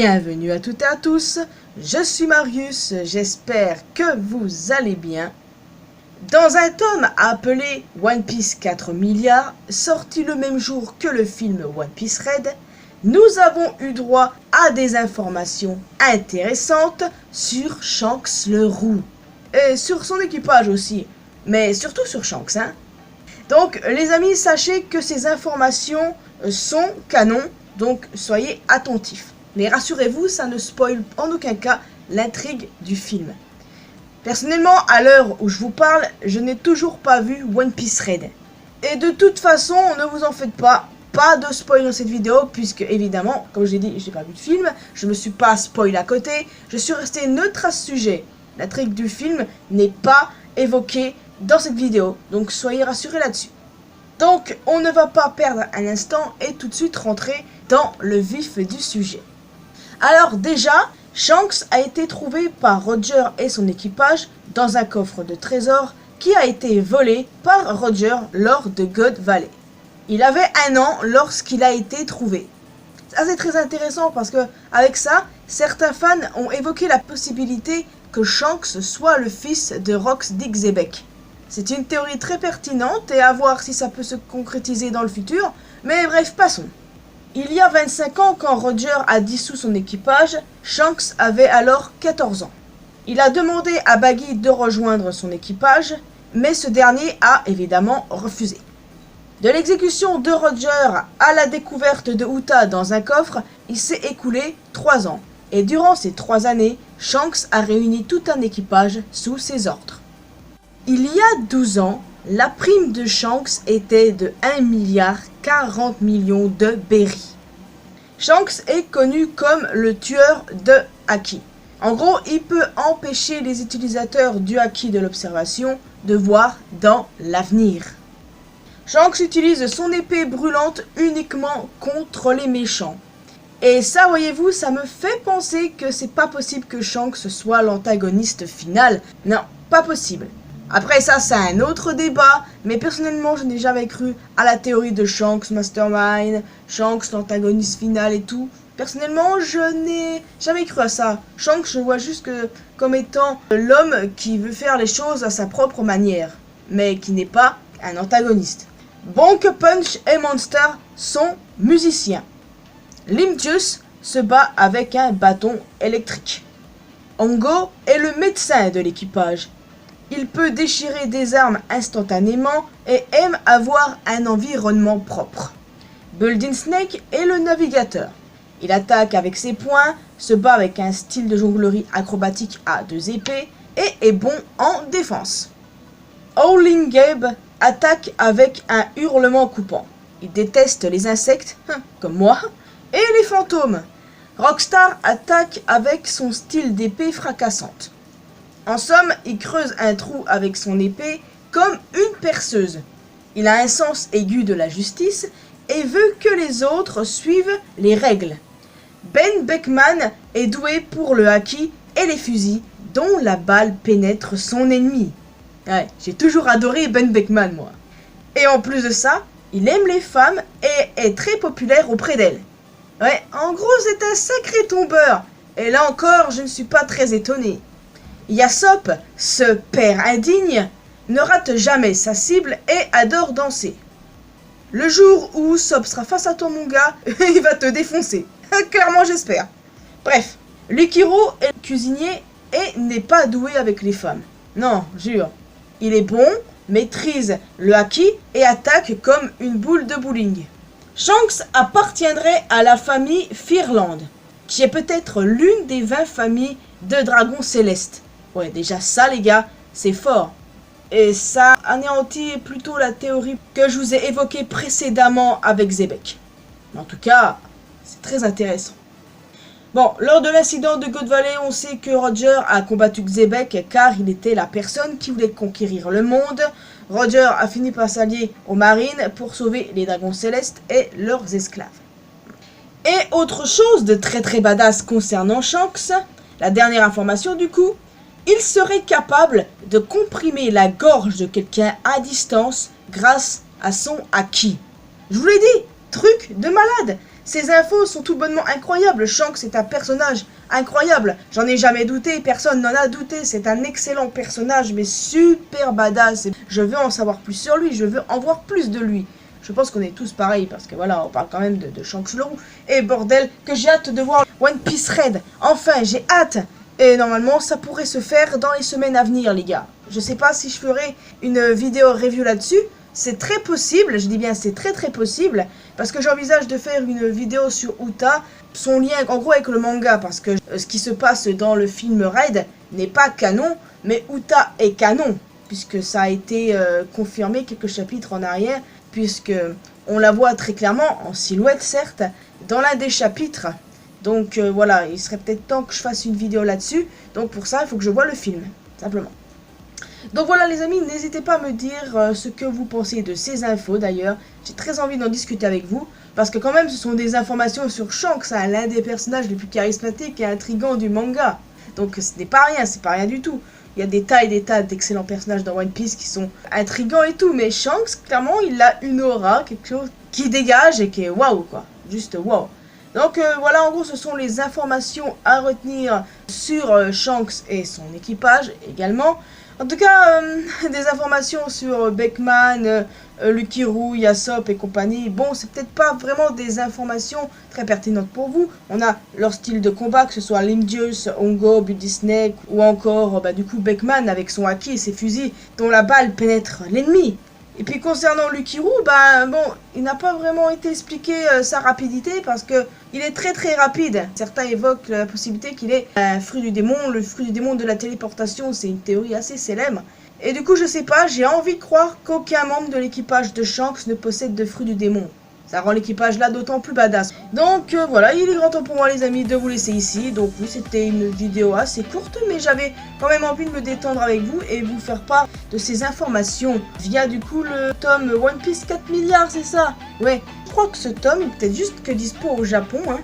Bienvenue à toutes et à tous, je suis Marius, j'espère que vous allez bien. Dans un tome appelé One Piece 4 milliards, sorti le même jour que le film One Piece Red, nous avons eu droit à des informations intéressantes sur Shanks le Roux. Et sur son équipage aussi, mais surtout sur Shanks. Donc les amis, sachez que ces informations sont canon, donc soyez attentifs. Mais rassurez-vous, ça ne spoil en aucun cas l'intrigue du film. Personnellement, à l'heure où je vous parle, je n'ai toujours pas vu One Piece Red. Et de toute façon, ne vous en faites pas de spoil dans cette vidéo, puisque évidemment, comme je l'ai dit, je n'ai pas vu de film, je ne me suis pas spoil à côté, je suis resté neutre à ce sujet. L'intrigue du film n'est pas évoquée dans cette vidéo, donc soyez rassurés là-dessus. Donc, on ne va pas perdre un instant et tout de suite rentrer dans le vif du sujet. Alors déjà, Shanks a été trouvé par Roger et son équipage dans un coffre de trésors qui a été volé par Roger lors de God Valley. Il avait 1 an lorsqu'il a été trouvé. C'est très intéressant parce que avec ça, certains fans ont évoqué la possibilité que Shanks soit le fils de Rox Dick Xebec. C'est une théorie très pertinente et à voir si ça peut se concrétiser dans le futur, mais bref, passons. Il y a 25 ans, quand Roger a dissous son équipage, Shanks avait alors 14 ans. Il a demandé à Baggy de rejoindre son équipage, mais ce dernier a évidemment refusé. De l'exécution de Roger à la découverte de Uta dans un coffre, il s'est écoulé 3 ans. Et durant ces 3 années, Shanks a réuni tout un équipage sous ses ordres. Il y a 12 ans, la prime de Shanks était de 1,40 milliard de berries. Shanks est connu comme le tueur de Haki. En gros, il peut empêcher les utilisateurs du Haki de l'observation de voir dans l'avenir. Shanks utilise son épée brûlante uniquement contre les méchants. Et ça, voyez-vous, ça me fait penser que c'est pas possible que Shanks soit l'antagoniste final. Non, pas possible. Après ça, c'est un autre débat, mais personnellement, je n'ai jamais cru à la théorie de Shanks Mastermind, Shanks l'antagoniste final et tout. Personnellement, je n'ai jamais cru à ça. Shanks, je vois juste comme étant l'homme qui veut faire les choses à sa propre manière, mais qui n'est pas un antagoniste. Bonk Punch et Monster sont musiciens. Limjus se bat avec un bâton électrique. Ongo est le médecin de l'équipage. Il peut déchirer des armes instantanément et aime avoir un environnement propre. Building Snake est le navigateur. Il attaque avec ses poings, se bat avec un style de jonglerie acrobatique à 2 épées et est bon en défense. Howling Gabe attaque avec un hurlement coupant. Il déteste les insectes, comme moi, et les fantômes. Rockstar attaque avec son style d'épée fracassante. En somme, il creuse un trou avec son épée comme une perceuse. Il a un sens aigu de la justice et veut que les autres suivent les règles. Ben Beckman est doué pour le haki et les fusils dont la balle pénètre son ennemi. Ouais, j'ai toujours adoré Ben Beckman, moi. Et en plus de ça, il aime les femmes et est très populaire auprès d'elles. Ouais, en gros, c'est un sacré tombeur. Et là encore, je ne suis pas très étonné. Yasop, ce père indigne, ne rate jamais sa cible et adore danser. Le jour où Usopp sera face à toi, mon gars, il va te défoncer. Clairement, j'espère. Bref, Lukiro est cuisinier et n'est pas doué avec les femmes. Non, jure. Il est bon, maîtrise le haki et attaque comme une boule de bowling. Shanks appartiendrait à la famille Firland, qui est peut-être l'une des 20 familles de dragons célestes. Ouais, déjà ça, les gars, c'est fort. Et ça anéantit plutôt la théorie que je vous ai évoquée précédemment avec Xebec. Mais en tout cas, c'est très intéressant. Bon, lors de l'incident de God Valley, on sait que Roger a combattu Xebec car il était la personne qui voulait conquérir le monde. Roger a fini par s'allier aux marines pour sauver les dragons célestes et leurs esclaves. Et autre chose de très badass concernant Shanks, la dernière information du coup, il serait capable de comprimer la gorge de quelqu'un à distance grâce à son haki. Je vous l'ai dit, truc de malade. Ces infos sont tout bonnement incroyables. Shanks est un personnage incroyable. J'en ai jamais douté, personne n'en a douté. C'est un excellent personnage, mais super badass. Je veux en savoir plus sur lui, je veux en voir plus de lui. Je pense qu'on est tous pareils, parce que voilà, on parle quand même de Shanks le Roux. Et bordel, que j'ai hâte de voir One Piece Red. Enfin, j'ai hâte. Et normalement, ça pourrait se faire dans les semaines à venir, les gars. Je sais pas si je ferai une vidéo review là-dessus. C'est très possible, je dis bien c'est très possible, parce que j'envisage de faire une vidéo sur Uta, son lien en gros avec le manga, parce que ce qui se passe dans le film Red n'est pas canon, mais Uta est canon, puisque ça a été confirmé quelques chapitres en arrière, puisque on la voit très clairement, en silhouette certes, dans l'un des chapitres. Donc voilà, il serait peut-être temps que je fasse une vidéo là-dessus, donc pour ça il faut que je voie le film, simplement. Donc voilà les amis, n'hésitez pas à me dire ce que vous pensez de ces infos d'ailleurs. J'ai très envie d'en discuter avec vous. Parce que quand même ce sont des informations sur Shanks, hein, l'un des personnages les plus charismatiques et intrigants du manga. Donc ce n'est pas rien, c'est pas rien du tout. Il y a des tas et des tas d'excellents personnages dans One Piece qui sont intrigants et tout. Mais Shanks, clairement, il a une aura, quelque chose qui dégage et qui est waouh quoi. Juste waouh. Donc voilà, en gros, ce sont les informations à retenir sur Shanks et son équipage également. En tout cas, des informations sur Beckman, Lucky Roux, Yasop et compagnie. Bon, c'est peut-être pas vraiment des informations très pertinentes pour vous. On a leur style de combat, que ce soit Limdius, Hongo, Buddy Snake ou encore du coup Beckman avec son haki et ses fusils dont la balle pénètre l'ennemi. Et puis concernant Lucky Roux, bon, il n'a pas vraiment été expliqué sa rapidité parce que il est très rapide. Certains évoquent la possibilité qu'il ait un fruit du démon. Le fruit du démon de la téléportation, c'est une théorie assez célèbre. Et du coup, je sais pas, j'ai envie de croire qu'aucun membre de l'équipage de Shanks ne possède de fruit du démon. Ça rend l'équipage là d'autant plus badass. Donc voilà, il est grand temps pour moi les amis de vous laisser ici. Donc oui, c'était une vidéo assez courte, mais j'avais quand même envie de me détendre avec vous et vous faire part de ces informations via du coup le tome One Piece 4 milliards, c'est ça? Ouais, je crois que ce tome est peut-être juste que dispo au Japon, hein.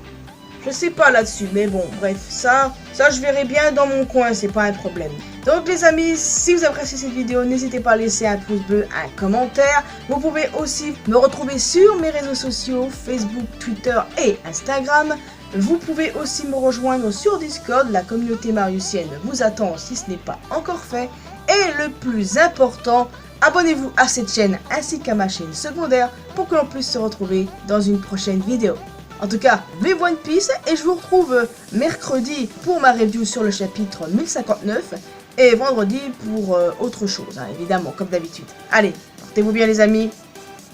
Je sais pas là-dessus, mais bon, bref, ça je verrai bien dans mon coin, c'est pas un problème. Donc les amis, si vous appréciez cette vidéo, n'hésitez pas à laisser un pouce bleu, un commentaire. Vous pouvez aussi me retrouver sur mes réseaux sociaux, Facebook, Twitter et Instagram. Vous pouvez aussi me rejoindre sur Discord, la communauté mariusienne vous attend si ce n'est pas encore fait. Et le plus important, abonnez-vous à cette chaîne ainsi qu'à ma chaîne secondaire pour que l'on puisse se retrouver dans une prochaine vidéo. En tout cas, vive One Piece et je vous retrouve mercredi pour ma review sur le chapitre 1059 et vendredi pour autre chose, hein, évidemment, comme d'habitude. Allez, portez-vous bien les amis,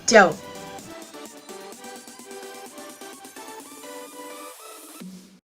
ciao!